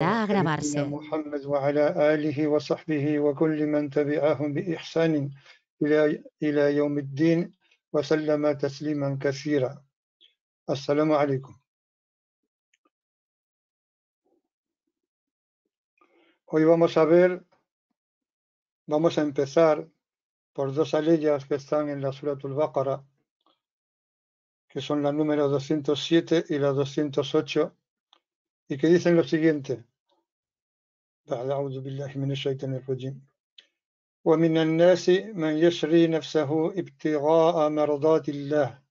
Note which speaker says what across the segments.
Speaker 1: a
Speaker 2: سيدنا
Speaker 1: grabarse.
Speaker 2: محمد وعلى آله وصحبه وكل من تبعهم بإحسان إلى يوم الدين وسلم تسليما كثيرا. السلام عليكم. Hoy vamos a empezar por dos aleyas que están en la Suratul Baqara, que son la número 207 y la 208, y que dicen lo siguiente: أعوذ بالله من الشيطان الرجيم ومن الناس من يشري نفسه ابتغاء مرضات الله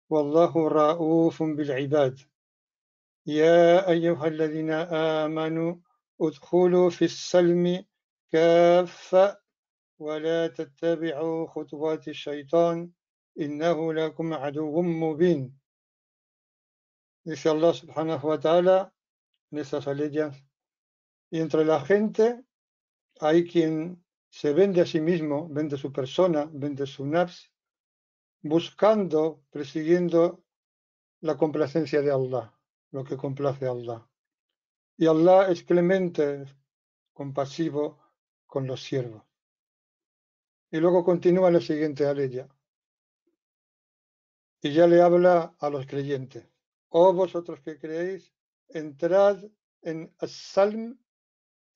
Speaker 2: والله رؤوف بالعباد يا أيها الذين آمنوا ادخلوا في السلم كافة ولا تتبعوا خطوات الشيطان إنه لكم عدو مبين. Dice Allah subhanahu wa ta'ala en esas aleyas: y entre la gente hay quien se vende a sí mismo, vende su persona, vende su nafs, buscando, persiguiendo la complacencia de Allah, lo que complace a Allah. Y Allah es clemente, compasivo con los siervos. Y luego continúa la siguiente aleya, y ya le habla a los creyentes: oh vosotros que creéis, entrad en as-salm,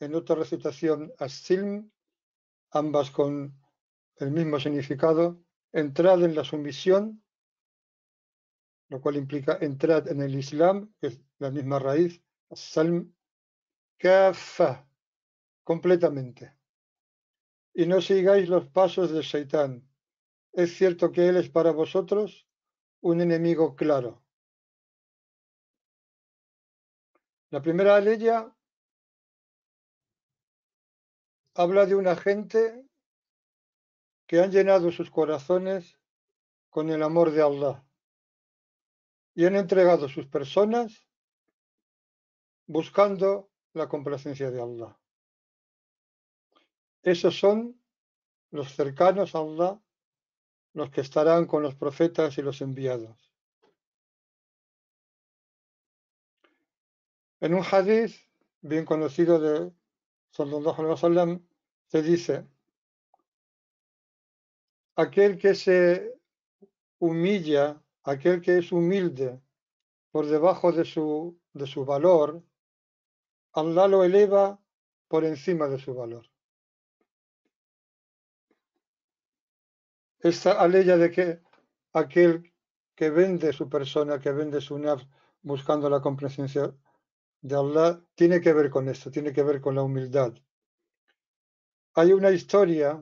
Speaker 2: en otra recitación as-silm, ambas con el mismo significado. Entrad en la sumisión, lo cual implica entrad en el Islam, que es la misma raíz, as-salm, kafa, completamente. Y no sigáis los pasos del Shaitán. Es cierto que él es para vosotros un enemigo claro. La primera aleya habla de una gente que han llenado sus corazones con el amor de Allah y han entregado sus personas buscando la complacencia de Allah. Esos son los cercanos a Allah, los que estarán con los profetas y los enviados. En un hadith bien conocido de Sallallahu Alaihi Wasallam se dice: aquel que se humilla, aquel que es humilde por debajo de su valor, Allah lo eleva por encima de su valor. Esta aleya de que aquel que vende su persona, que vende su nafs buscando la complacencia de Allah, tiene que ver con esto, tiene que ver con la humildad. Hay una historia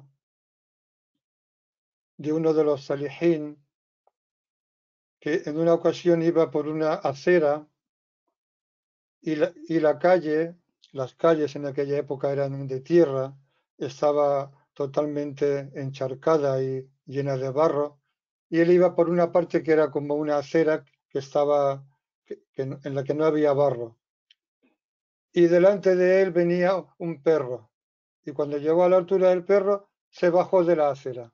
Speaker 2: de uno de los salihin que en una ocasión iba por una acera y la calle, las calles en aquella época eran de tierra, estaba totalmente encharcada y llena de barro, y él iba por una parte que era como una acera que estaba en la que no había barro, y delante de él venía un perro, y cuando llegó a la altura del perro se bajó de la acera,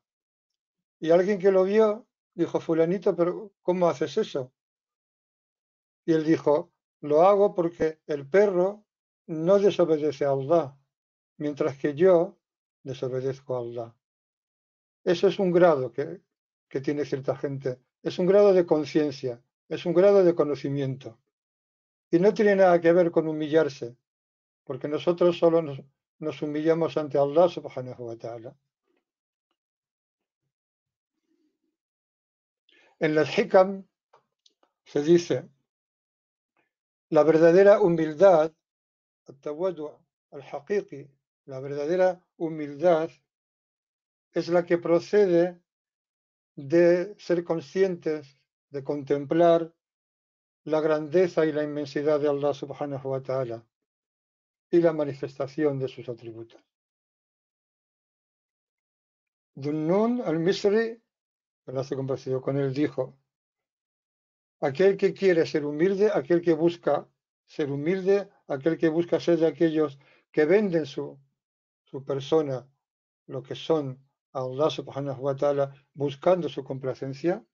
Speaker 2: y alguien que lo vio dijo: fulanito, pero ¿cómo haces eso? Y él dijo: lo hago porque el perro no desobedece a Allah, mientras que yo desobedezco a Allah. Eso es un grado que tiene cierta gente, es un grado de conciencia, es un grado de conocimiento. Y no tiene nada que ver con humillarse, porque nosotros solo nos humillamos ante Allah subhanahu wa ta'ala. En las hikam se dice: la verdadera humildad, التواضع الحقيقي, la verdadera humildad es la que procede de ser conscientes, de contemplar la grandeza y la inmensidad de Allah subhanahu wa ta'ala y la manifestación de sus atributos. Dunnun al-Misri, enlace compartido con él, dijo: aquel que quiere ser humilde, aquel que busca ser humilde, aquel que busca ser de aquellos que venden su persona, lo que son a Allah subhanahu wa ta'ala, buscando su complacencia,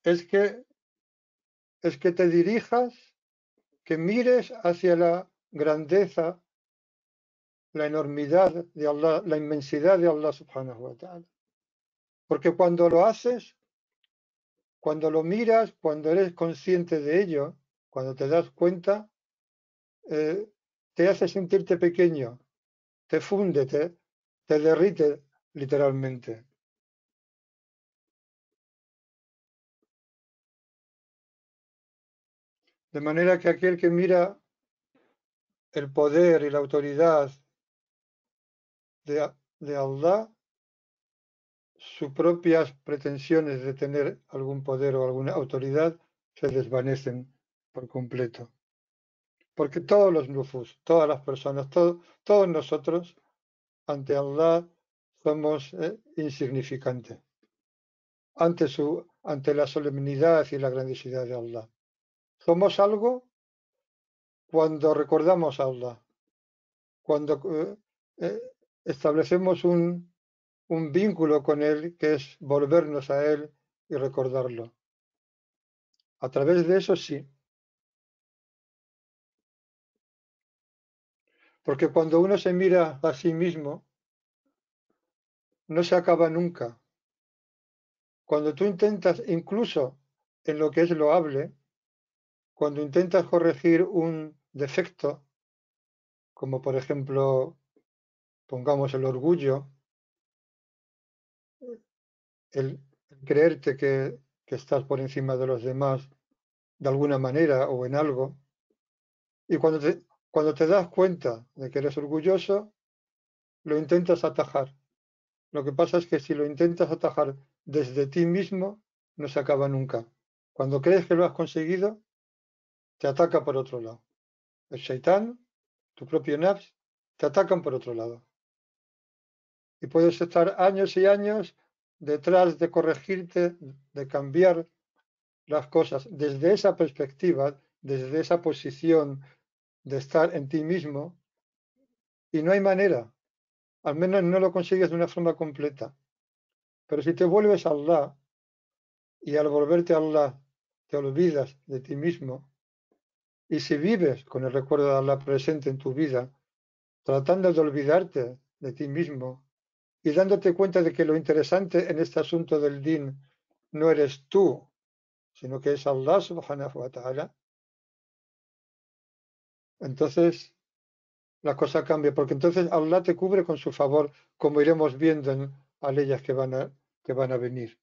Speaker 2: es que te dirijas que mires hacia la grandeza, la enormidad de Allah, la inmensidad de Allah subhanahu wa ta'ala. Porque cuando lo haces, cuando lo miras, cuando eres consciente de ello, cuando te das cuenta, te hace sentirte pequeño, te funde, te derrite literalmente. De manera que aquel que mira el poder y la autoridad de Allah, sus propias pretensiones de tener algún poder o alguna autoridad se desvanecen por completo. Porque todos los nufus, todas las personas, todos nosotros, ante Allah, somos insignificantes, ante la solemnidad y la grandiosidad de Allah. Somos algo cuando recordamos a Allah, cuando eh, establecemos un vínculo con Él, que es volvernos a Él y recordarlo. A través de eso sí. Porque cuando uno se mira a sí mismo, no se acaba nunca. Cuando tú intentas, incluso en lo que es loable, cuando intentas corregir un defecto, como por ejemplo, pongamos el orgullo, el creerte que estás por encima de los demás de alguna manera o en algo, y cuando te das cuenta de que eres orgulloso, lo intentas atajar. Lo que pasa es que si lo intentas atajar desde ti mismo, no se acaba nunca. Cuando crees que lo has conseguido, te ataca por otro lado. El shaitán, tu propio nafs, te atacan por otro lado. Y puedes estar años y años detrás de corregirte, de cambiar las cosas desde esa perspectiva, desde esa posición de estar en ti mismo, y no hay manera. Al menos no lo consigues de una forma completa. Pero si te vuelves a Allah, y al volverte a Allah te olvidas de ti mismo, y si vives con el recuerdo de Allah presente en tu vida, tratando de olvidarte de ti mismo y dándote cuenta de que lo interesante en este asunto del din no eres tú, sino que es Allah subhanahu wa ta'ala, entonces la cosa cambia, porque entonces Allah te cubre con su favor, como iremos viendo en aleyas que van a venir.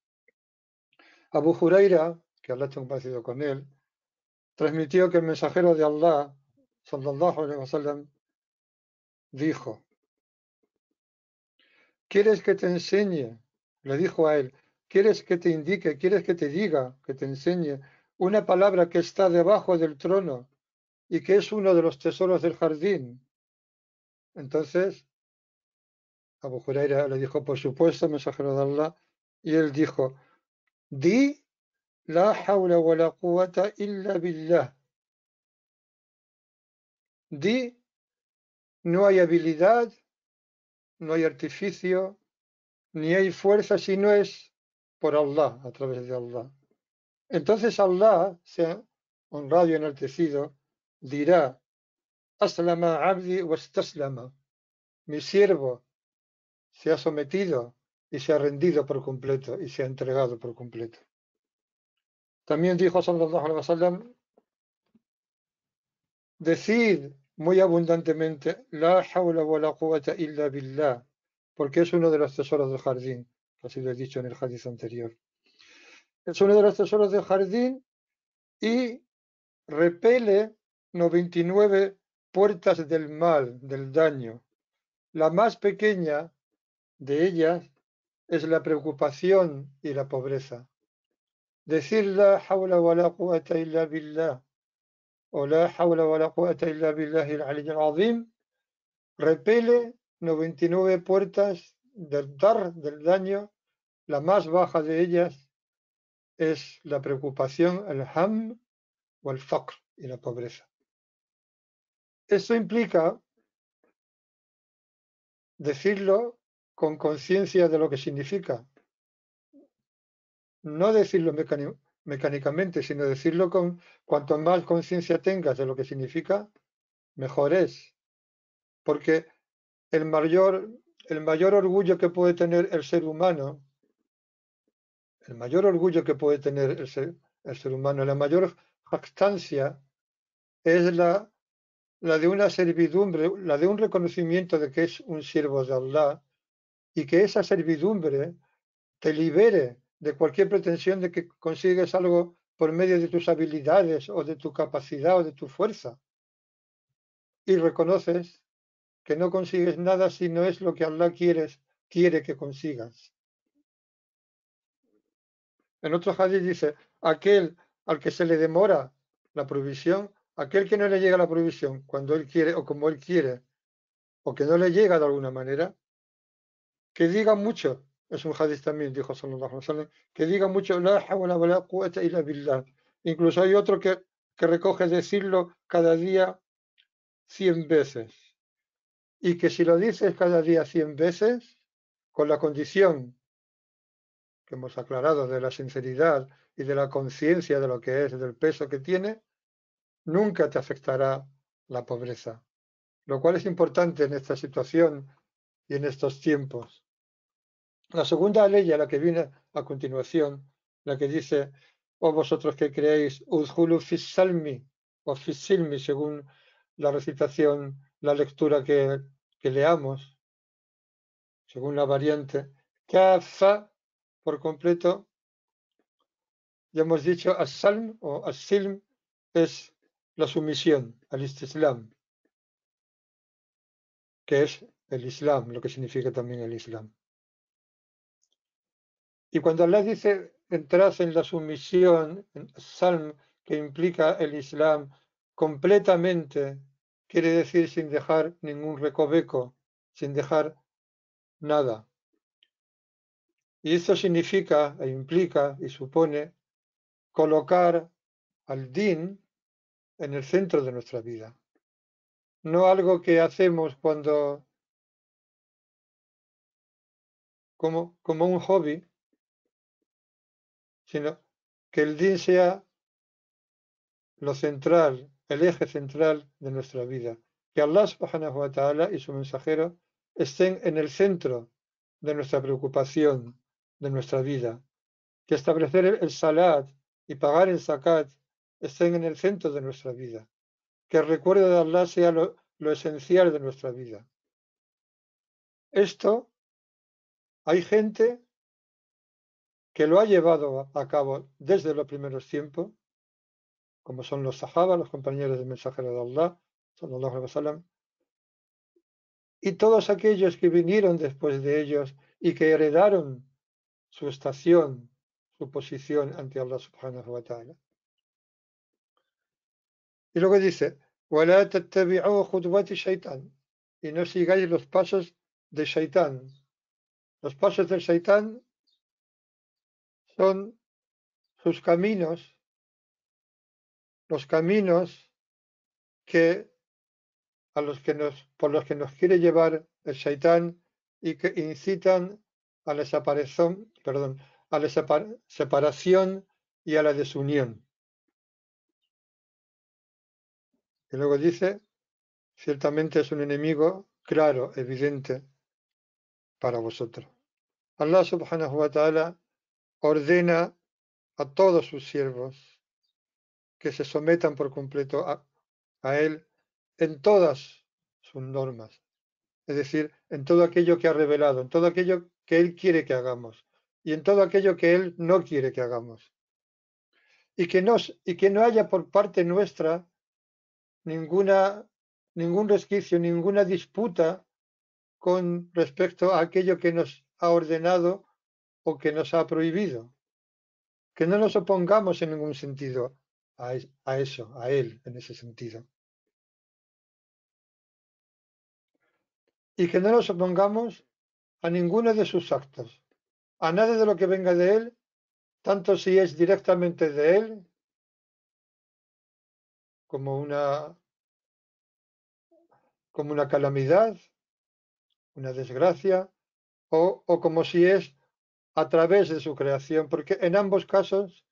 Speaker 2: Abu Huraira, que Allah esté complacido con él, transmitió que el mensajero de Allah, sallallahu alaihi wasallam, dijo: ¿Quieres que te enseñe? Le dijo a él: ¿Quieres que te indique? ¿Quieres que te diga? Que te enseñe una palabra que está debajo del trono y que es uno de los tesoros del jardín. Entonces Abu Huraira le dijo: por supuesto, mensajero de Allah. Y él dijo: di la hawla wa la quwwata illa billah. Di, no hay habilidad, no hay artificio, ni hay fuerza si no es por Allah, a través de Allah. Entonces Allah, sea honrado y enaltecido, dirá: Aslama abdi wastaslama. Mi siervo se ha sometido y se ha rendido por completo y se ha entregado por completo. También dijo sallallahu alaihi wasallam: decid muy abundantemente la hawla wa la quwwata illa billah, porque es uno de los tesoros del jardín, así lo he dicho en el hadith anterior. Es uno de los tesoros del jardín y repele 99 puertas del mal, del daño. La más pequeña de ellas es la preocupación y la pobreza. Decir la hawla wa la quwwata illa billah o la hawla wa la quwwata illa billahi al-ali al-azim repele 99 puertas del dar, del daño. La más baja de ellas es la preocupación, el ham o el faqr, y la pobreza. Esto implica decirlo con conciencia de lo que significa, no decirlo mecánicamente, sino decirlo con cuanto más conciencia tengas de lo que significa, mejor es. Porque el mayor orgullo que puede tener el ser humano, el mayor orgullo que puede tener el ser humano, la mayor jactancia es la de una servidumbre, la de un reconocimiento de que es un siervo de Allah y que esa servidumbre te libere de cualquier pretensión de que consigues algo por medio de tus habilidades o de tu capacidad o de tu fuerza. Y reconoces que no consigues nada si no es lo que Allah quiere que consigas. En otro hadith dice, aquel al que se le demora la provisión, aquel que no le llega la provisión cuando él quiere o como él quiere, o que no le llega de alguna manera, que diga mucho, es un hadith también, dijo sallallahu alaihi wasallam, que diga mucho, la hawla wa la quwwata illa billah. Incluso hay otro que recoge decirlo cada día 100 veces. Y que si lo dices cada día 100 veces, con la condición que hemos aclarado de la sinceridad y de la conciencia de lo que es, del peso que tiene, nunca te afectará la pobreza. Lo cual es importante en esta situación y en estos tiempos. La segunda ley, a la que viene a continuación, la que dice, oh vosotros que creéis, udhulu fis salmi o fis silmi, según la recitación, la lectura que leamos, según la variante, kafa por completo, ya hemos dicho, as-salm o as-silm es la sumisión, al istislam, que es el Islam, lo que significa también el Islam. Y cuando Allah dice entrad en la sumisión, en Salm, que implica el Islam completamente, quiere decir sin dejar ningún recoveco, sin dejar nada. Y esto significa e implica y supone colocar al din en el centro de nuestra vida. No algo que hacemos como un hobby, sino que el din sea lo central, el eje central de nuestra vida. Que Allah subhanahu wa ta'ala y su mensajero estén en el centro de nuestra preocupación, de nuestra vida. Que establecer el salat y pagar el zakat estén en el centro de nuestra vida. Que el recuerdo de Allah sea lo esencial de nuestra vida. Esto hay gente que lo ha llevado a cabo desde los primeros tiempos, como son los sahaba, los compañeros del mensajero de Allah, sallallahu alaihi wasallam, y todos aquellos que vinieron después de ellos y que heredaron su estación, su posición ante Allah subhanahu wa ta'ala. Y luego dice, وَلَا تَتَّبِعُوا خُطُوَاتِ الشَّيْطَانِ, y no sigáis los pasos de Shaitán. Los pasos del Shaitán son sus caminos, los caminos que por los que nos quiere llevar el Shaitán y que incitan a la desaparición, perdón, a la separación y a la desunión. Y luego dice, ciertamente es un enemigo claro, evidente para vosotros. Allah subhanahu wa ta'ala ordena a todos sus siervos que se sometan por completo a él en todas sus normas, es decir, en todo aquello que ha revelado, en todo aquello que él quiere que hagamos y en todo aquello que él no quiere que hagamos. Y que no haya por parte nuestra ningún resquicio, ninguna disputa con respecto a aquello que nos ha ordenado o que nos ha prohibido. Que no nos opongamos en ningún sentido a eso, a él, en ese sentido. Y que no nos opongamos a ninguno de sus actos, a nada de lo que venga de él, tanto si es directamente de él, como una calamidad, una desgracia, o como si es a través de su creación, porque en ambos casos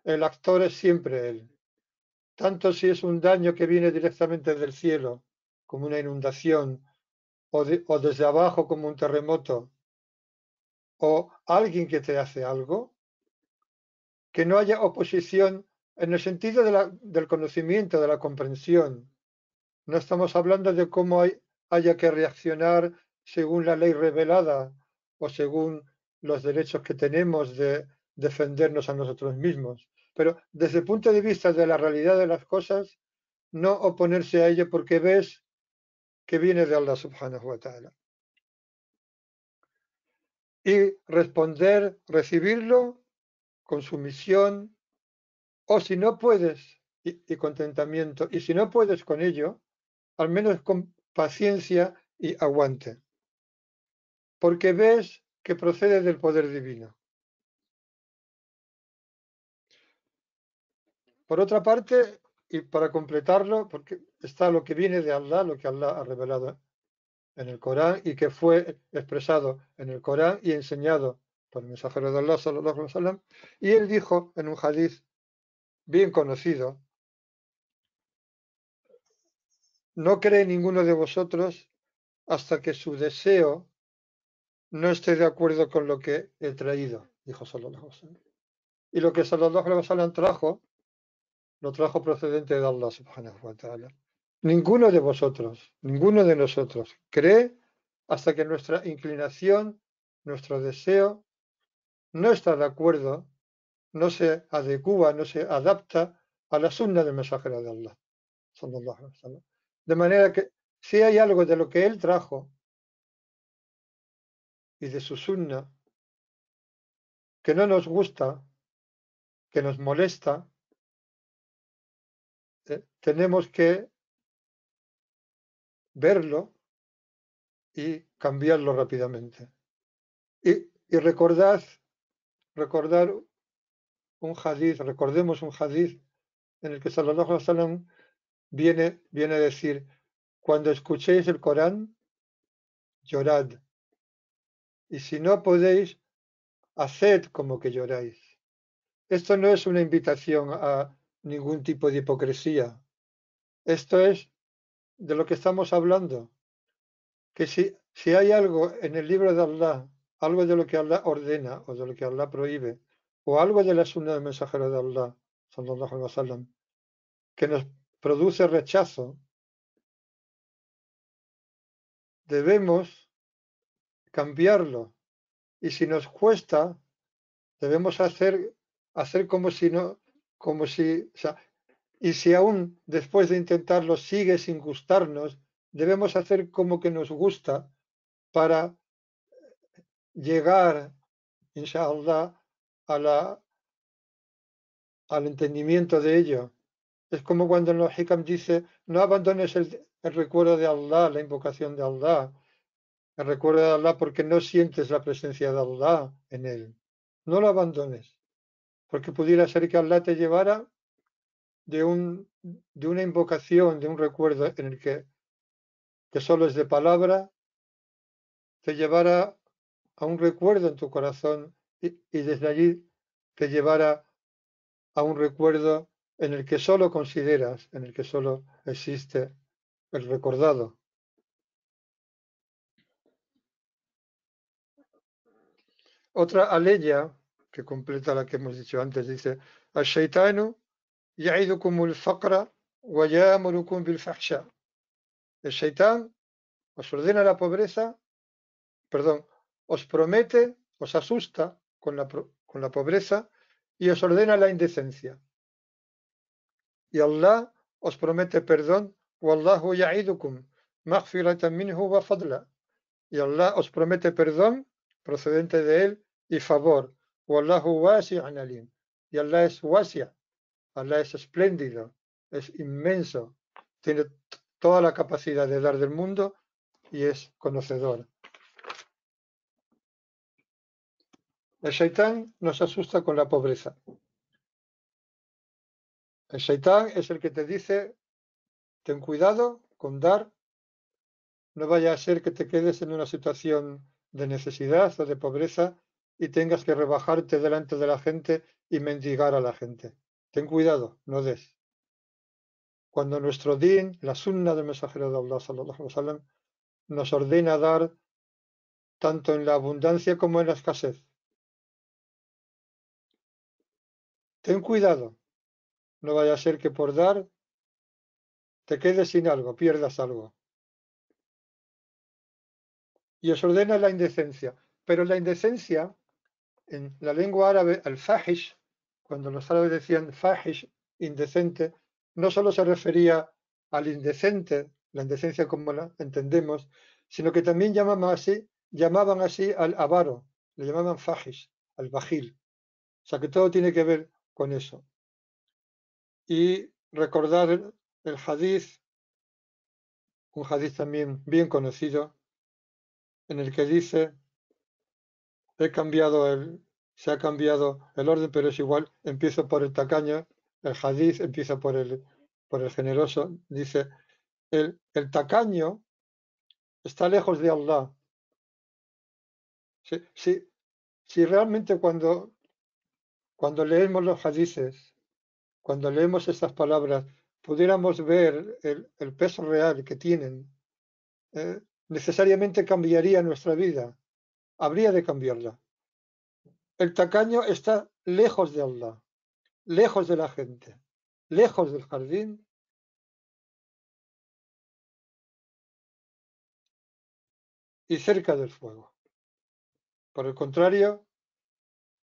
Speaker 2: el actor es siempre él. Tanto si es un daño que viene directamente del cielo, como una inundación, o desde abajo como un terremoto, o alguien que te hace algo, que no haya oposición en el sentido del conocimiento, de la comprensión. No estamos hablando de cómo haya que reaccionar según la ley revelada o según los derechos que tenemos de defendernos a nosotros mismos. Pero desde el punto de vista de la realidad de las cosas, no oponerse a ello porque ves que viene de Allah subhanahu wa ta'ala. Y responder, recibirlo con sumisión, o si no puedes, y contentamiento, y si no puedes con ello, al menos con paciencia y aguante, porque ves que procede del poder divino. Por otra parte, y para completarlo, porque está lo que viene de Allah, lo que Allah ha revelado en el Corán y que fue expresado en el Corán y enseñado por el mensajero de Allah, sallallahu alaihi wasallam, y él dijo en un hadiz bien conocido: no cree ninguno de vosotros hasta que su deseo no esté de acuerdo con lo que he traído, dijo sallallahu alaihi wasallam. Y lo que sallallahu alaihi wasallam trajo, lo trajo procedente de Allah subhanahu wa ta'ala. Ninguno de vosotros, ninguno de nosotros cree hasta que nuestra inclinación, nuestro deseo, no está de acuerdo, no se adecúa, no se adapta a la sunna del mensajero de Allah, sallallahu alaihi wasallam. De manera que si hay algo de lo que él trajo y de su sunna que no nos gusta, que nos molesta, tenemos que verlo y cambiarlo rápidamente. Y recordar un hadith, recordemos un hadith en el que sallallahu alaihi wasallam viene a decir: cuando escuchéis el Corán, llorad, y si no podéis, haced como que lloráis. Esto no es una invitación a ningún tipo de hipocresía. Esto es de lo que estamos hablando. Que si hay algo en el libro de Allah, algo de lo que Allah ordena o de lo que Allah prohíbe, o algo de la sunna del mensajero de Allah, sallallahu alaihi wasallam, que nos produce rechazo, debemos cambiarlo. Y si nos cuesta, debemos hacer como si no, como si, o sea, y si aún después de intentarlo sigue sin gustarnos, debemos hacer como que nos gusta para llegar, inshallah, al entendimiento de ello. Es como cuando en los Hikam dice: no abandones el recuerdo de Allah, la invocación de Allah, el recuerdo de Allah, porque no sientes la presencia de Allah en él. No lo abandones, porque pudiera ser que Allah te llevara de una invocación, de un recuerdo en el que solo es de palabra, te llevara a un recuerdo en tu corazón y desde allí te llevara a un recuerdo en el que solo consideras, en el que solo existe el recordado. Otra aleya que completa la que hemos dicho antes dice: Al-Shaytanu ya'idukumul faqra wa ya'murukum bil fahsha. El Shaitán os ordena la pobreza, perdón, os promete, os asusta con la pobreza y os ordena la indecencia. Y Allah os promete perdón: Wallahu ya'idukum maghfiratan minhu wa fadla. Y Allah os promete perdón procedente de él y favor. Wallahu wasi'un alim. Y Allah es wasi', Allah es espléndido, es inmenso, tiene toda la capacidad de dar del mundo y es conocedor. El Shaitán nos asusta con la pobreza. El Shaitán es el que te dice: ten cuidado con dar, no vaya a ser que te quedes en una situación de necesidad o de pobreza y tengas que rebajarte delante de la gente y mendigar a la gente. Ten cuidado, no des. Cuando nuestro din, la sunna del mensajero de Allah, sallallahu alaihi wasallam, nos ordena dar tanto en la abundancia como en la escasez. Ten cuidado, no vaya a ser que por dar te quedes sin algo, pierdas algo. Y os ordena la indecencia. Pero la indecencia, en la lengua árabe, el fahish, cuando los árabes decían fahish, indecente, no solo se refería al indecente, la indecencia como la entendemos, sino que también llamaban así al avaro, le llamaban fahish, al bajil. O sea que todo tiene que ver con eso. Y recordar el hadith, un hadith también bien conocido, en el que dice, se ha cambiado el orden, pero es igual, empiezo por el tacaño, el hadith empieza por el generoso, dice, el tacaño está lejos de Allah. Si realmente cuando leemos los hadiths, cuando leemos estas palabras, pudiéramos ver el peso real que tienen, necesariamente cambiaría nuestra vida. Habría de cambiarla. El tacaño está lejos de Allah, lejos de la gente, lejos del jardín y cerca del fuego. Por el contrario,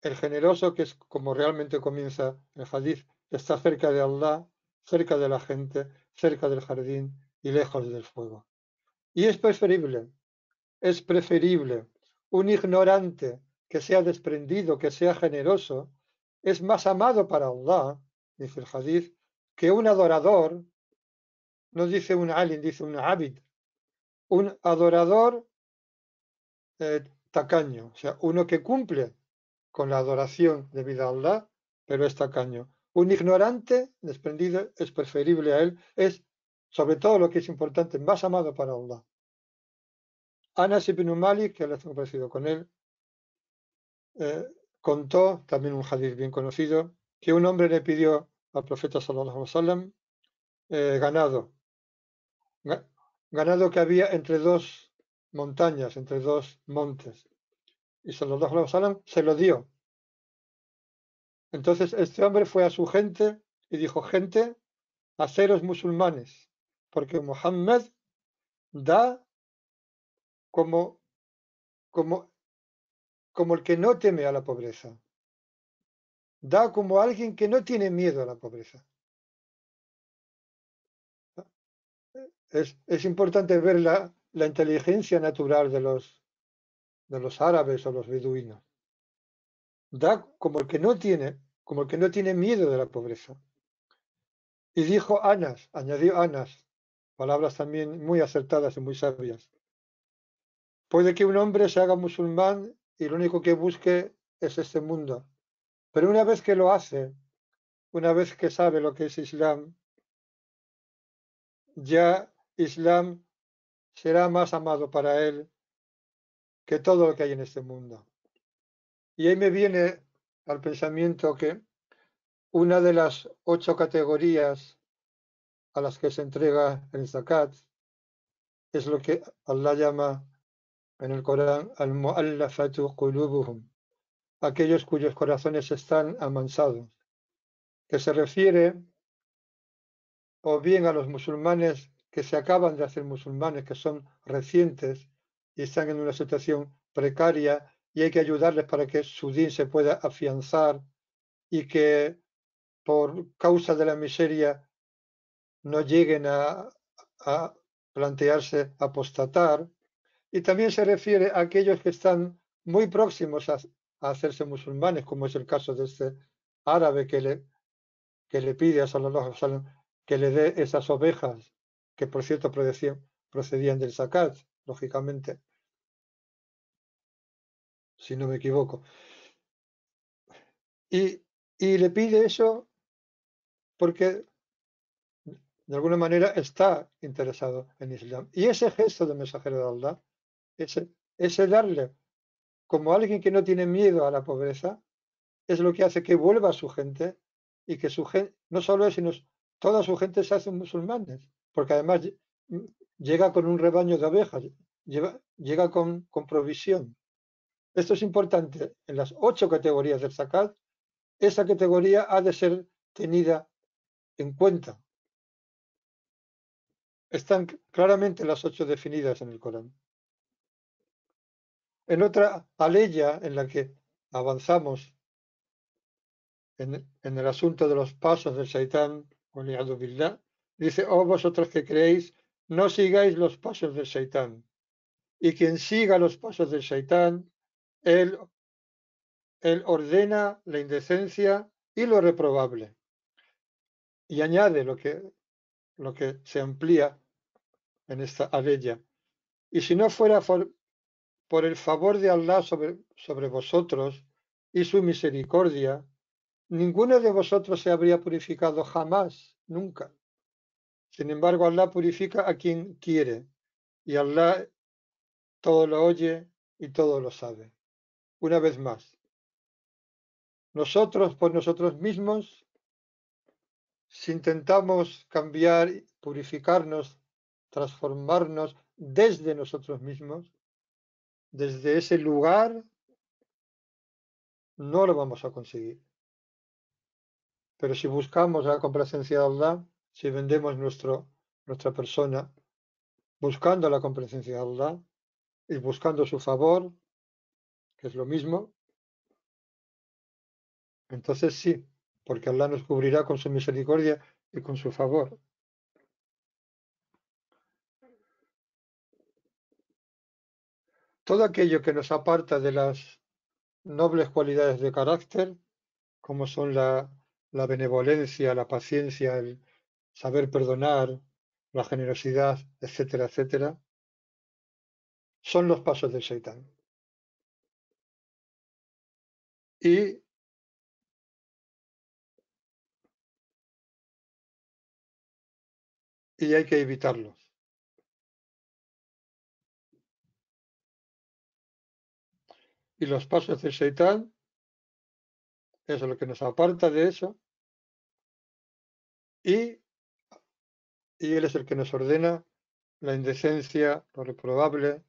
Speaker 2: el generoso, que es como realmente comienza el hadith, está cerca de Allah, cerca de la gente, cerca del jardín y lejos del fuego. Y es preferible un ignorante que sea desprendido, que sea generoso, es más amado para Allah, dice el hadith, que un adorador, no dice un alim, dice un abid, un adorador tacaño, o sea, uno que cumple con la adoración debida a Allah, pero es tacaño. Un ignorante desprendido es preferible a él, es sobre todo lo que es importante, más amado para Allah. Anas ibn Malik, que le tengo parecido con él, contó, también un hadith bien conocido, que un hombre le pidió al profeta sallallahu alaihi wasallam ganado, ganado que había entre dos montañas, entre dos montes. Y sallallahu alaihi wasallam se lo dio. Entonces este hombre fue a su gente y dijo, gente, haceros musulmanes, porque Muhammad da como, como, como el que no teme a la pobreza, da como alguien que no tiene miedo a la pobreza. Es importante ver la inteligencia natural de los árabes o los beduinos. Da como el que no tiene miedo de la pobreza. Y dijo Anas, añadió Anas, palabras también muy acertadas y muy sabias. Puede que un hombre se haga musulmán y lo único que busque es este mundo. Pero una vez que lo hace, una vez que sabe lo que es Islam, ya Islam será más amado para él que todo lo que hay en este mundo. Y ahí me viene al pensamiento que una de las 8 categorías a las que se entrega el zakat es lo que Allah llama en el Corán al-mu'allafatu qulubuhum, aquellos cuyos corazones están amansados, que se refiere o bien a los musulmanes que se acaban de hacer musulmanes, que son recientes y están en una situación precaria y hay que ayudarles para que su din se pueda afianzar y que por causa de la miseria no lleguen a plantearse apostatar. Y también se refiere a aquellos que están muy próximos a hacerse musulmanes, como es el caso de este árabe que le pide a Sallallahu Alaihi Wasallam que le dé esas ovejas, que por cierto procedían del zakat, lógicamente, si no me equivoco. Y le pide eso porque de alguna manera está interesado en Islam. Y ese gesto de mensajero de Allah, ese darle como alguien que no tiene miedo a la pobreza, es lo que hace que vuelva a su gente y que su gente, no solo es, sino toda su gente se hacen musulmanes, porque además llega con un rebaño de ovejas, llega con provisión. Esto es importante. En las 8 categorías del zakat, esa categoría ha de ser tenida en cuenta. Están claramente las 8 definidas en el Corán. En otra aleya en la que avanzamos en el asunto de los pasos del Shaitán, dice, oh vosotros que creéis, no sigáis los pasos del Shaitán. Y quien siga los pasos del Shaitán, él ordena la indecencia y lo reprobable. Y añade lo que se amplía en esta aleya. Y si no fuera por el favor de Allah sobre vosotros y su misericordia, ninguno de vosotros se habría purificado jamás, nunca. Sin embargo, Allah purifica a quien quiere, y Allah todo lo oye y todo lo sabe. Una vez más, nosotros por nosotros mismos, si intentamos cambiar, purificarnos, transformarnos desde nosotros mismos, desde ese lugar, no lo vamos a conseguir. Pero si buscamos la complacencia de Allah, si vendemos nuestra persona buscando la complacencia de Allah y buscando su favor, que es lo mismo, entonces sí, porque Allah nos cubrirá con su misericordia y con su favor. Todo aquello que nos aparta de las nobles cualidades de carácter, como son la benevolencia, la paciencia, el saber perdonar, la generosidad, etcétera, etcétera, son los pasos del Shaitán. Y hay que evitarlos. Y los pasos del Shaitán es lo que nos aparta de eso, y él es el que nos ordena la indecencia, lo reprobable,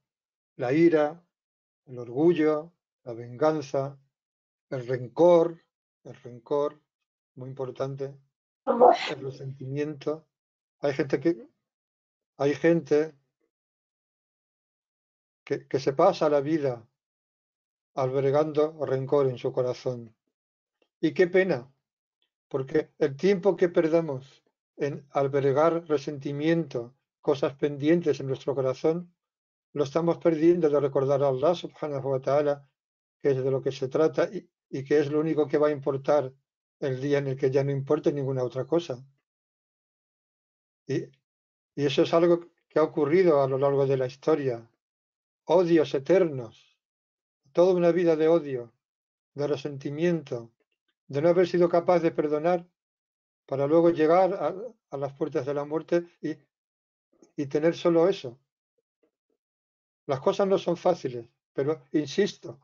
Speaker 2: la ira, el orgullo, la venganza, el rencor, muy importante, el resentimiento. Hay gente que se pasa la vida albergando rencor en su corazón. Y qué pena, porque el tiempo que perdamos en albergar resentimiento, cosas pendientes en nuestro corazón, lo estamos perdiendo de recordar a Allah subhanahu wa ta'ala, que es de lo que se trata y que es lo único que va a importar el día en el que ya no importe ninguna otra cosa. Y, y eso es algo que ha ocurrido a lo largo de la historia. Odios eternos, toda una vida de odio, de resentimiento, de no haber sido capaz de perdonar para luego llegar a las puertas de la muerte y tener solo eso. Las cosas no son fáciles, pero insisto,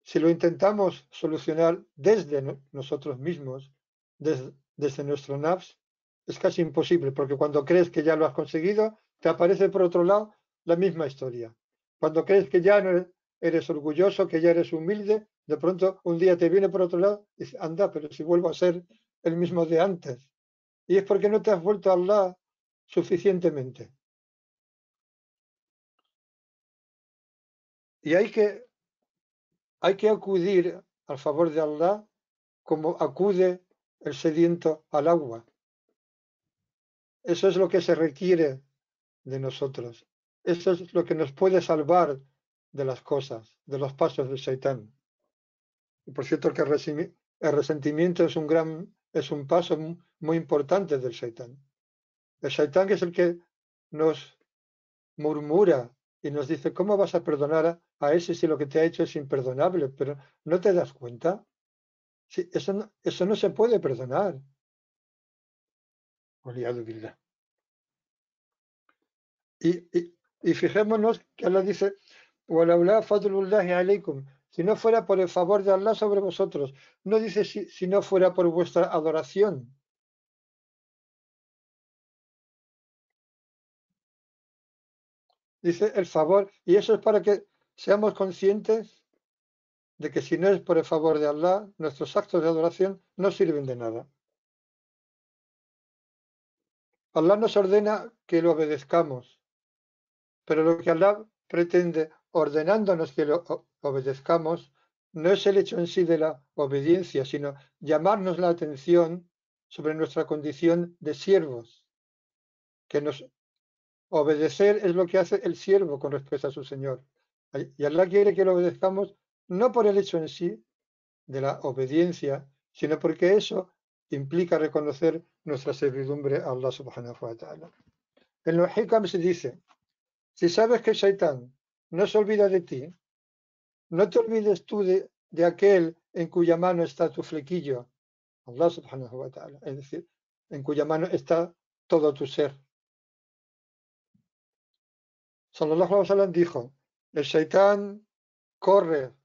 Speaker 2: si lo intentamos solucionar desde nosotros mismos, desde nuestro nafs, es casi imposible, porque cuando crees que ya lo has conseguido, te aparece por otro lado la misma historia. Cuando crees que ya no eres orgulloso, que ya eres humilde, de pronto un día te viene por otro lado y dices, anda, pero si vuelvo a ser el mismo de antes. Y es porque no te has vuelto a Allah suficientemente. Y hay que acudir al favor de Allah como acude el sediento al agua. Eso es lo que se requiere de nosotros. Eso es lo que nos puede salvar de las cosas, de los pasos del Shaitán. Y por cierto que el resentimiento es un paso muy importante del Shaitán. El Shaitán es el que nos murmura y nos dice, ¿cómo vas a perdonar a ese si lo que te ha hecho es imperdonable? Pero ¿no te das cuenta? Sí, eso no se puede perdonar. Olíado billah. Y fijémonos que Allah dice, وَلَوْلَا فَضْلُ اللَّهِ عَلَيْكُمْ. Si no fuera por el favor de Allah sobre vosotros. No dice si no fuera por vuestra adoración. Dice el favor, y eso es para que seamos conscientes de que si no es por el favor de Allah, nuestros actos de adoración no sirven de nada. Allah nos ordena que lo obedezcamos, pero lo que Allah pretende ordenándonos que lo obedezcamos no es el hecho en sí de la obediencia, sino llamarnos la atención sobre nuestra condición de siervos, que nos obedecer es lo que hace el siervo con respecto a su Señor. Y Allah quiere que lo obedezcamos no por el hecho en sí de la obediencia, sino porque eso implica reconocer nuestra servidumbre a Allah subhanahu wa ta'ala. En los Hikam se dice, si sabes que Shaitán no se olvida de ti, no te olvides tú de aquel en cuya mano está tu flequillo, Allah subhanahu wa ta'ala, es decir, en cuya mano está todo tu ser. Sallallahu alaihi wasallam dijo, el Shaitán corre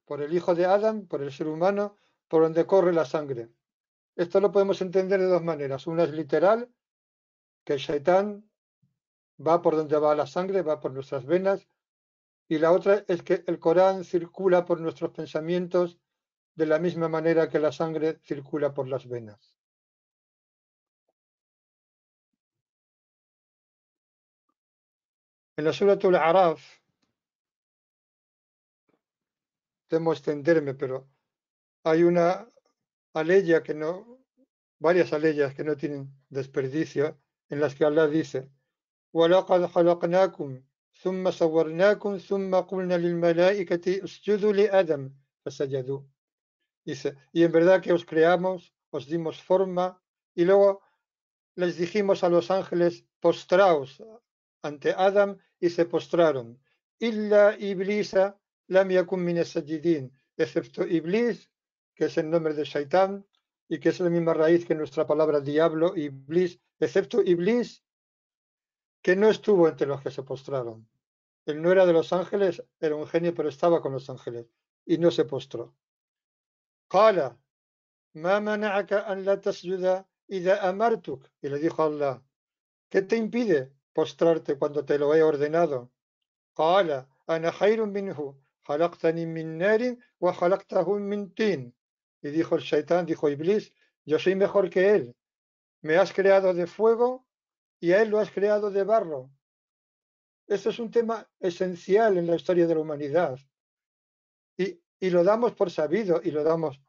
Speaker 2: por el hijo de Adán, por el ser humano, por donde corre la sangre. Esto lo podemos entender de dos maneras. Una es literal, que el Shaitán va por donde va la sangre, va por nuestras venas, y la otra es que el Corán circula por nuestros pensamientos de la misma manera que la sangre circula por las venas. En la Surat al-Araf, temo extenderme, pero hay una aleya que no, varias aleyas que no tienen desperdicio, en las que Allah dice, وَلَقَدْ خَلَقْنَاكُمْ ثُمَّ صَوَّرْنَاكُمْ ثُمَّ قُلْنَا لِلْمَلَائِكَةِ اسْجُدُوا لِآدَمَ فَسَجَدُوا. Dice, y en verdad que os creamos, os dimos forma, y luego les dijimos a los ángeles, postraos ante Adam, y se postraron. Illa Iblisa lam yakun min as-sajidin, excepto Iblis, que es el nombre de Shaitán, y que es la misma raíz que nuestra palabra diablo, Iblis, excepto Iblis, que no estuvo entre los que se postraron. Él no era de los ángeles, era un genio, pero estaba con los ángeles, y no se postró. Qala, ma mana'aka an la tasjuda idha amartuk. Y le dijo a Allah, ¿qué te impide postrarte cuando te lo he ordenado? Qala, ana khayrun minhu, khalaqtani min narin wa khalaqtahu min tin. Y dijo el Shaitán, dijo Iblis, yo soy mejor que él. Me has creado de fuego y a él lo has creado de barro. Esto es un tema esencial en la historia de la humanidad. Y lo damos por sabido y lo damos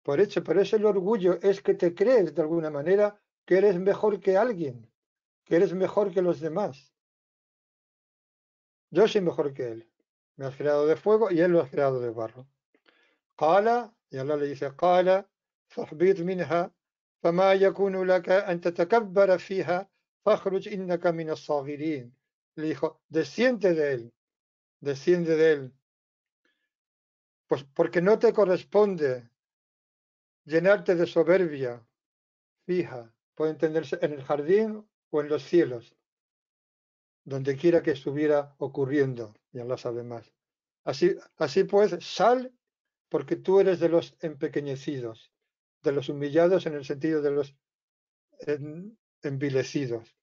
Speaker 2: por hecho, pero es el orgullo, es que te crees de alguna manera que eres mejor que alguien, que eres mejor que los demás. Yo soy mejor que él. Me has creado de fuego y él lo has creado de barro. Qala, y Allah le dice, Qala, fahbit minha, fama yakunu laka an tatakabbara fiha, fakhruj innaka min as-saghirin. Le dijo, desciende de él, pues porque no te corresponde llenarte de soberbia, fija, puede entenderse en el jardín o en los cielos, donde quiera que estuviera ocurriendo, y Allah sabe más. Así pues, sal porque tú eres de los empequeñecidos, de los humillados en el sentido de los envilecidos.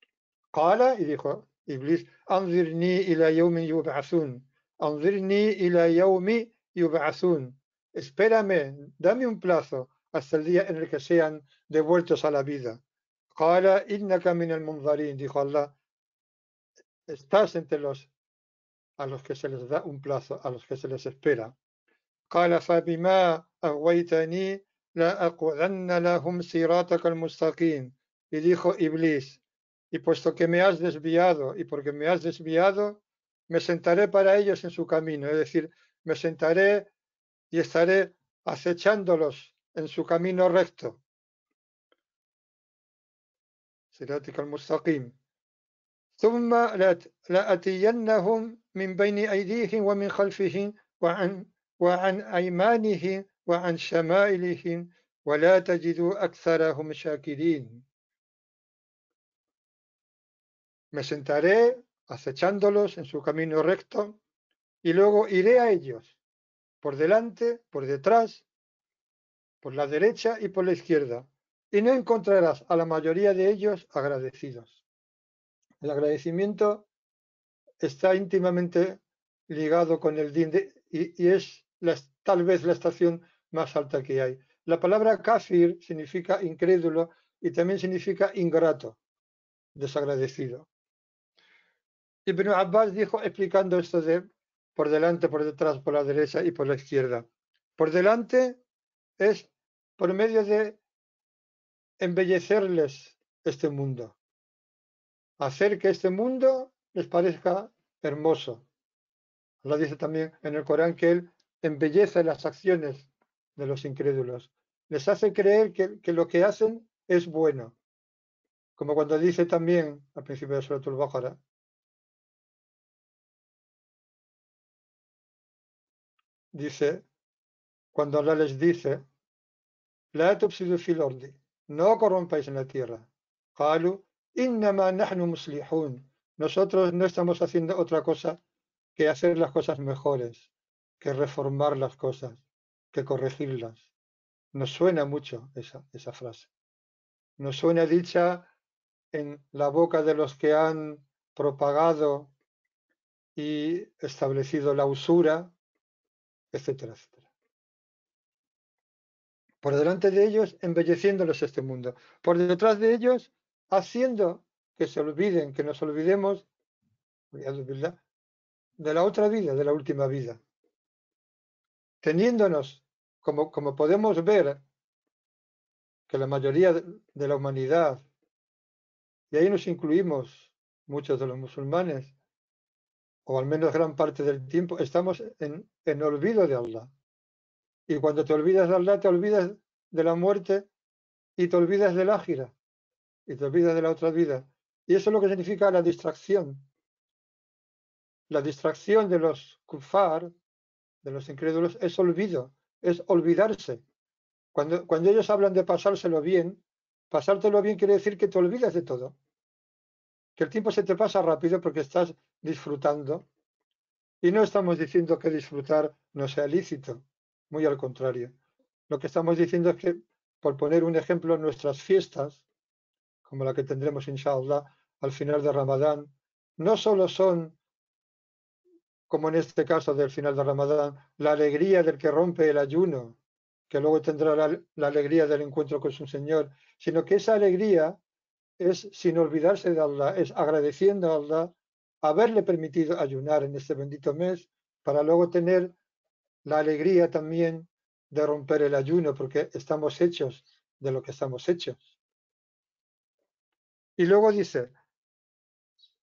Speaker 2: Qala, y dijo Iblis, anzirni ila yawmi yub'athun, anzirni ila yawmi yub'athun. Espérame, dame un plazo hasta el día en el que sean devueltos a la vida. Qala innaka min al-munzarin, dijo Allah, estás entre los a los que se les da un plazo, a los que se les espera. قال فبما أغويتني لأقعدن لهم صراطك المستقيم. Y dijo Iblis, y puesto que me has desviado, y porque me has desviado, me sentaré para ellos en su camino, es decir, me sentaré y estaré acechándolos en su camino recto. صراطك المستقيم. ثم لأتينهم من بين أيديهم ومن خلفهم وعن أيمانهم وعن شمائلهم ولا تجد أكثرهم شاكرين. Me sentaré acechándolos en su camino recto y luego iré a ellos, por delante, por detrás, por la derecha y por la izquierda, y no encontrarás a la mayoría de ellos agradecidos. El agradecimiento está íntimamente ligado con el din y es tal vez la estación más alta que hay. La palabra kafir significa incrédulo y también significa ingrato, desagradecido. Ibn Abbas dijo, explicando esto de por delante, por detrás, por la derecha y por la izquierda. Por delante es por medio de embellecerles este mundo, hacer que este mundo les parezca hermoso. Allah dice también en el Corán que Él embellece las acciones de los incrédulos, les hace creer que lo que hacen es bueno, como cuando dice también al principio de Suratul Baqara, dice, cuando Allah les dice, La tufsidu fil ardi, no corrompáis en la tierra. Qalu, innama nahnu muslihun. Nosotros no estamos haciendo otra cosa que hacer las cosas mejores, que reformar las cosas, que corregirlas. Nos suena mucho esa frase. Nos suena dicha en la boca de los que han propagado y establecido la usura, etcétera, etcétera. Por delante de ellos, embelleciéndolos este mundo. Por detrás de ellos, haciendo que se olviden, que nos olvidemos de la otra vida, de la última vida. Teniéndonos, como podemos ver, que la mayoría de la humanidad, y ahí nos incluimos muchos de los musulmanes, o al menos gran parte del tiempo, estamos en olvido de Allah. Y cuando te olvidas de Allah, te olvidas de la muerte y te olvidas del ájira y te olvidas de la otra vida. Y eso es lo que significa la distracción. La distracción de los kufar, de los incrédulos, es olvido, es olvidarse. Cuando ellos hablan de pasárselo bien, pasártelo bien quiere decir que te olvidas de todo. Que el tiempo se te pasa rápido porque estás disfrutando. Y no estamos diciendo que disfrutar no sea lícito, muy al contrario. Lo que estamos diciendo es que, por poner un ejemplo, nuestras fiestas, como la que tendremos, inshallah, al final de Ramadán, no solo son, como en este caso del final de Ramadán, la alegría del que rompe el ayuno, que luego tendrá la alegría del encuentro con su Señor, sino que esa alegría es sin olvidarse de Allah, es agradeciendo a Allah haberle permitido ayunar en este bendito mes, para luego tener la alegría también de romper el ayuno, porque estamos hechos de lo que estamos hechos. Y luego dice,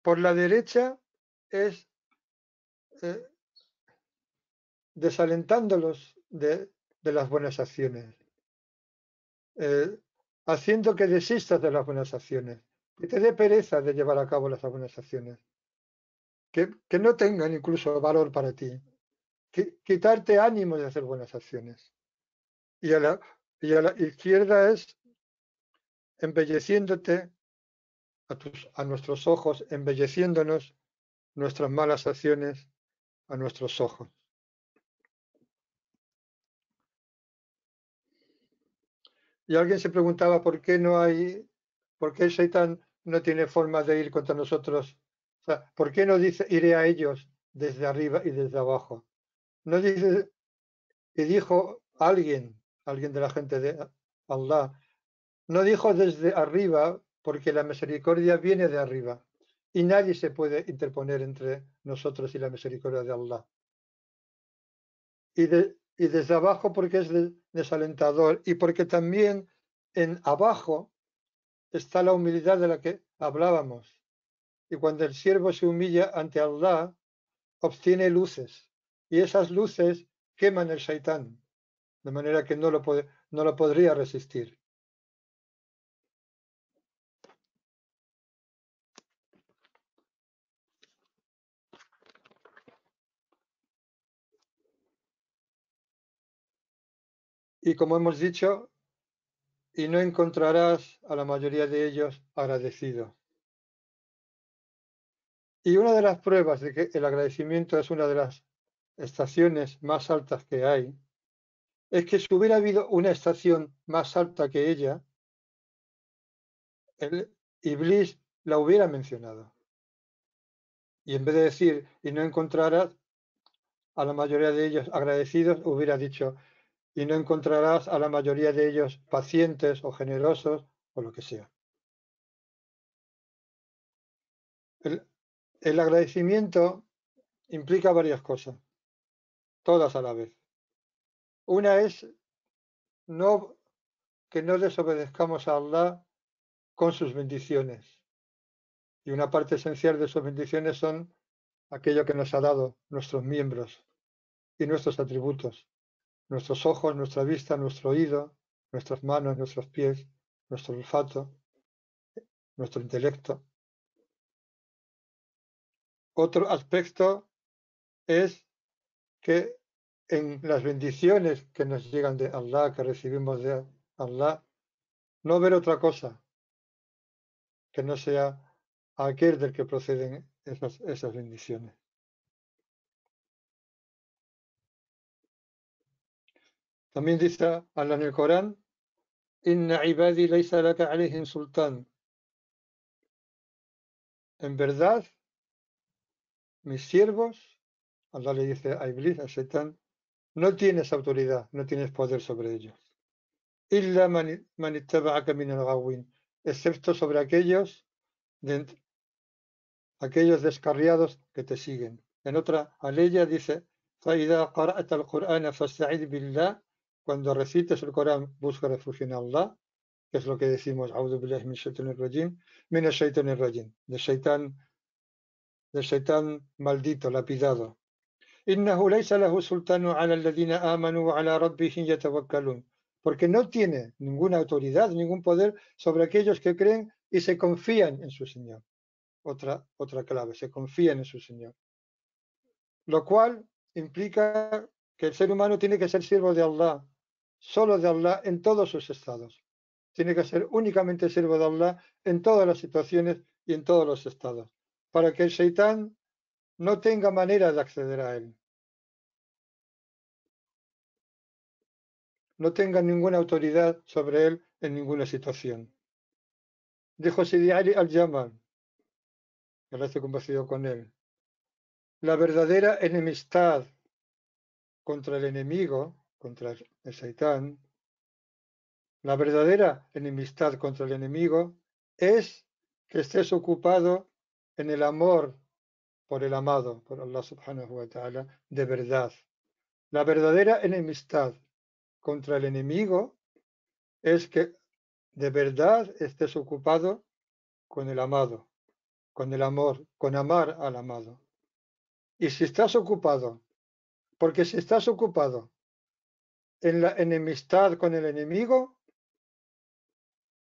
Speaker 2: por la derecha es desalentándolos de las buenas acciones, haciendo que desistas de las buenas acciones, que te dé pereza de llevar a cabo las buenas acciones, que no tengan incluso valor para ti, quitarte ánimo de hacer buenas acciones. Y a la izquierda es embelleciéndote a nuestros ojos, embelleciéndonos nuestras malas acciones a nuestros ojos. Y alguien se preguntaba por qué por qué el Shaitán no tiene forma de ir contra nosotros. O sea, ¿por qué no dice iré a ellos desde arriba y desde abajo? No dice, y dijo alguien de la gente de Allah, no dijo desde arriba porque la misericordia viene de arriba y nadie se puede interponer entre nosotros y la misericordia de Allah. Y desde abajo porque es desalentador y porque también en abajo está la humildad de la que hablábamos. Y cuando el siervo se humilla ante Allah, obtiene luces. Y esas luces queman el shaitán, de manera que no lo podría resistir. Y como hemos dicho, y no encontrarás a la mayoría de ellos agradecidos. Y una de las pruebas de que el agradecimiento es una de las estaciones más altas que hay, es que si hubiera habido una estación más alta que ella, el Iblis la hubiera mencionado. Y en vez de decir, y no encontrarás a la mayoría de ellos agradecidos, hubiera dicho, y no encontrarás a la mayoría de ellos pacientes o generosos o lo que sea. El, el agradecimiento implica varias cosas, todas a la vez. Una es no, que no desobedezcamos a Allah con sus bendiciones. Y una parte esencial de sus bendiciones son aquello que nos ha dado nuestros miembros y nuestros atributos, nuestros ojos, nuestra vista, nuestro oído, nuestras manos, nuestros pies, nuestro olfato, nuestro intelecto. Otro aspecto es que en las bendiciones que nos llegan de Allah, que recibimos de Allah, no ver otra cosa que no sea aquel del que proceden esas bendiciones. También dice Allah en el Corán, Inna ibadi laysa laka alayhim sultán. En verdad, mis siervos, Allah le dice a Iblis, a Satan, no tienes autoridad, no tienes poder sobre ellos. Illa man ittaba'aka min al-ghawin, excepto sobre aquellos descarriados que te siguen. En otra aleya dice, فَإِذَا قَرَأْتَ الْقُرْآنَ فَاسْتَعِذْ بِاللَّهِ, cuando recites el Corán, busca refugio en Allah, que es lo que decimos, أعوذ بالله من الشيطان الرجيم, من الشيطان الرجيم, del shaitán maldito, lapidado. إِنَّهُ لَيْسَ لَهُ سُلْطَانٌ عَلَى الَّذِينَ آمَنُوا وَعَلَى رَبِّهِمْ يَتَوَكَّلُونَ, porque no tiene ninguna autoridad, ningún poder sobre aquellos que creen y se confían en su Señor. Otra clave, se confían en su Señor. Lo cual implica que el ser humano tiene que ser siervo de Allah, solo de Allah en todos sus estados. Tiene que ser únicamente siervo de Allah en todas las situaciones y en todos los estados, para que el Shaitán no tenga manera de acceder a él, no tenga ninguna autoridad sobre él en ninguna situación. Dijo Sidi Ali al-Jamal, que lo hace conocido con él, la verdadera enemistad contra el enemigo, contra el Shaitán, la verdadera enemistad contra el enemigo es que estés ocupado en el amor por el amado, por Allah subhanahu wa ta'ala, de verdad. La verdadera enemistad contra el enemigo es que de verdad estés ocupado con el amado, con el amor, con amar al amado. Y si estás ocupado, porque si estás ocupado en la enemistad con el enemigo,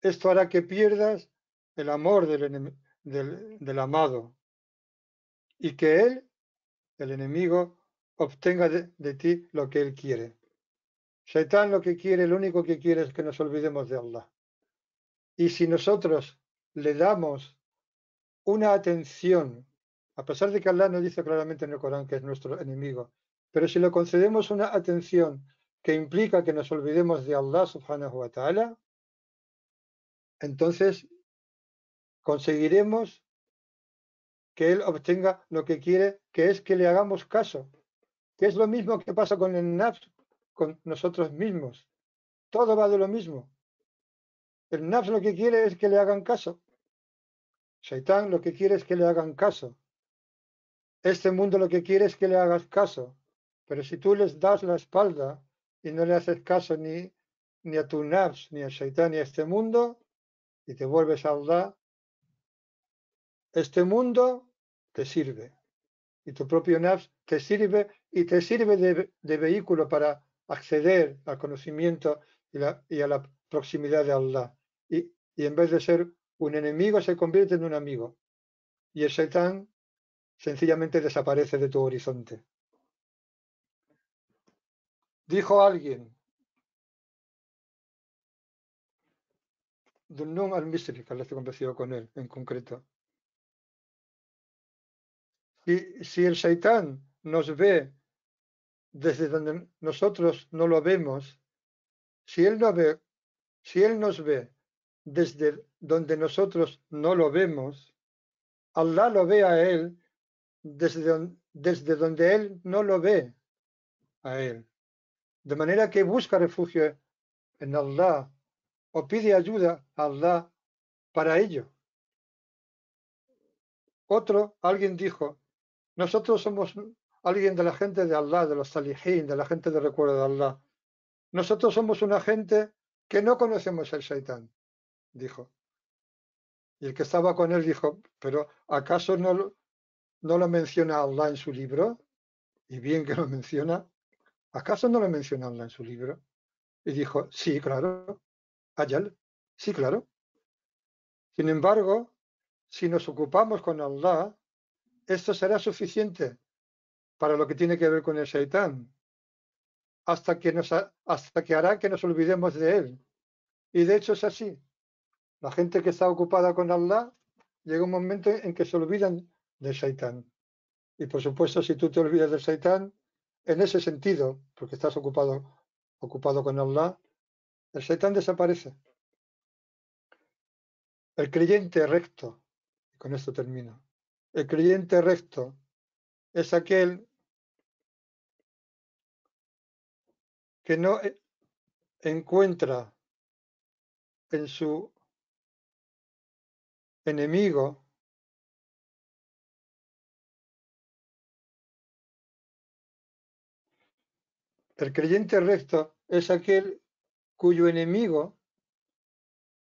Speaker 2: esto hará que pierdas el amor del amado y que él, el enemigo, obtenga de ti lo que él quiere. Shaitán lo que quiere, lo único que quiere es que nos olvidemos de Allah. Y si nosotros le damos una atención, a pesar de que Allah nos dice claramente en el Corán que es nuestro enemigo, pero si le concedemos una atención que implica que nos olvidemos de Allah subhanahu wa ta'ala, entonces conseguiremos que él obtenga lo que quiere, que es que le hagamos caso, que es lo mismo que pasa con el nafs, con nosotros mismos. Todo va de lo mismo. El nafs lo que quiere es que le hagan caso. Shaitán lo que quiere es que le hagan caso. Este mundo lo que quiere es que le hagas caso. Pero si tú les das la espalda y no le haces caso ni a tu nafs, ni a Shaitán, ni a este mundo, y te vuelves a Allah, este mundo te sirve. Y tu propio nafs te sirve y te sirve de vehículo para acceder al conocimiento y a la proximidad de Allah. Y en vez de ser un enemigo, se convierte en un amigo. Y el Shaitán sencillamente desaparece de tu horizonte. Dijo alguien, Dunnun al-Misri, que estoy convencido con él en concreto, si el Shaitán nos ve desde donde nosotros no lo vemos, si Él nos ve desde donde nosotros no lo vemos, Allah lo ve a Él desde donde Él no lo ve a Él. De manera que busca refugio en Allah o pide ayuda a Allah para ello. Alguien dijo, nosotros somos alguien de la gente de Allah, de los salihin, de la gente de recuerdo de Allah. Nosotros somos una gente que no conocemos el Shaitán, dijo. Y el que estaba con él dijo, pero ¿acaso no lo menciona Allah en su libro? Y bien que lo menciona. ¿Acaso no lo menciona Allah en su libro? Y dijo, sí, claro, Ayal, sí, claro. Sin embargo, si nos ocupamos con Allah, esto será suficiente para lo que tiene que ver con el Shaitán, hasta que hará que nos olvidemos de él. Y de hecho es así. La gente que está ocupada con Allah, llega un momento en que se olvidan del Shaitán. Y por supuesto, si tú te olvidas del Shaitán, en ese sentido, porque estás ocupado con Allah, el Shaitán desaparece. El creyente recto, y con esto termino, el creyente recto es aquel que no encuentra en su enemigo el creyente recto es aquel cuyo enemigo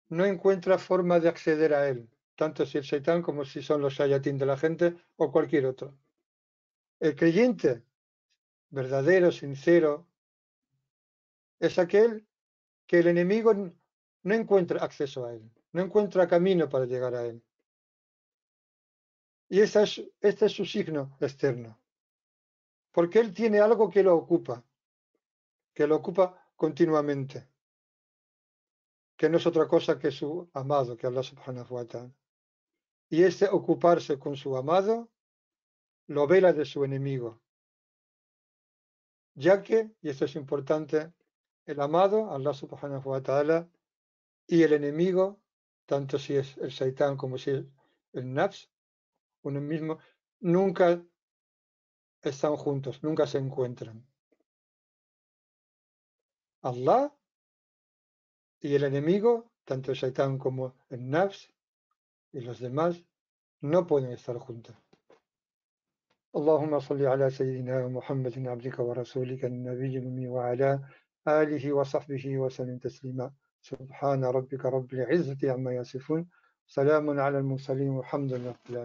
Speaker 2: no encuentra forma de acceder a él, tanto si el Shaitán como si son los shayatín de la gente o cualquier otro. El creyente verdadero, sincero, es aquel que el enemigo no encuentra acceso a él, no encuentra camino para llegar a él. Y este es su signo externo, porque él tiene algo que lo ocupa continuamente, que no es otra cosa que su amado, que Allah subhanahu wa ta'ala. Y este ocuparse con su amado lo vela de su enemigo, ya que, y esto es importante, el amado, Allah subhanahu wa ta'ala, y el enemigo, tanto si es el Shaitán como si es el Nafs, uno mismo, nunca están juntos, nunca se encuentran. Allah y el enemigo, tanto el Shaitán como el Nafs y los demás, no pueden estar juntos. اللهم صل على سيدنا محمد عبدك ورسولك النبي الأمي وعلى آله وصحبه وسلم تسليما سبحان ربك رب العزة عما يصفون سلام على المرسلين والحمد لله